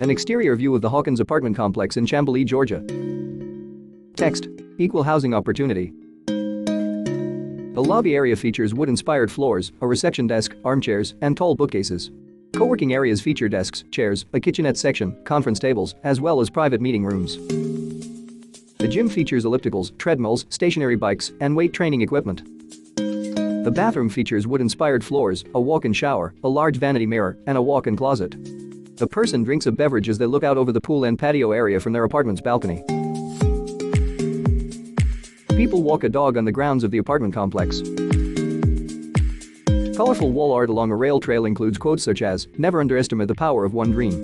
An exterior view of the Hawkins apartment complex in Chamblee, Georgia. Text: Equal housing opportunity. The lobby area features wood-inspired floors, a reception desk, armchairs, and tall bookcases. Co-working areas feature desks, chairs, a kitchenette section, conference tables, as well as private meeting rooms. The gym features ellipticals, treadmills, stationary bikes, and weight training equipment. The bathroom features wood-inspired floors, a walk-in shower, a large vanity mirror, and a walk-in closet. A person drinks a beverage as they look out over the pool and patio area from their apartment's balcony. People walk a dog on the grounds of the apartment complex. Colorful wall art along a rail trail includes quotes such as, "Never underestimate the power of one dream."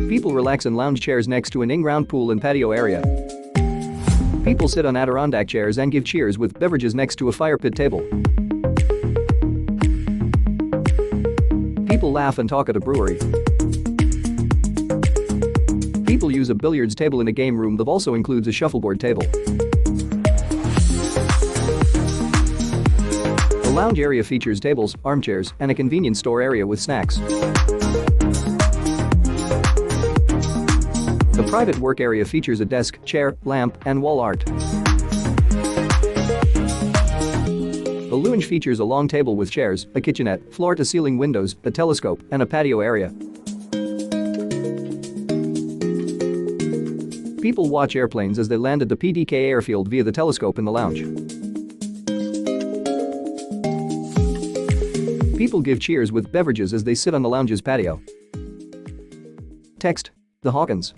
People relax in lounge chairs next to an in-ground pool and patio area. People sit on Adirondack chairs and give cheers with beverages next to a fire pit table. People laugh and talk at a brewery. People use a billiards table in a game room that also includes a shuffleboard table. The lounge area features tables, armchairs, and a convenience store area with snacks. The private work area features a desk, chair, lamp, and wall art. The lounge features a long table with chairs, a kitchenette, floor-to-ceiling windows, a telescope, and a patio area. People watch airplanes as they land at the PDK airfield via the telescope in the lounge. People give cheers with beverages as they sit on the lounge's patio. Text: The Hawkins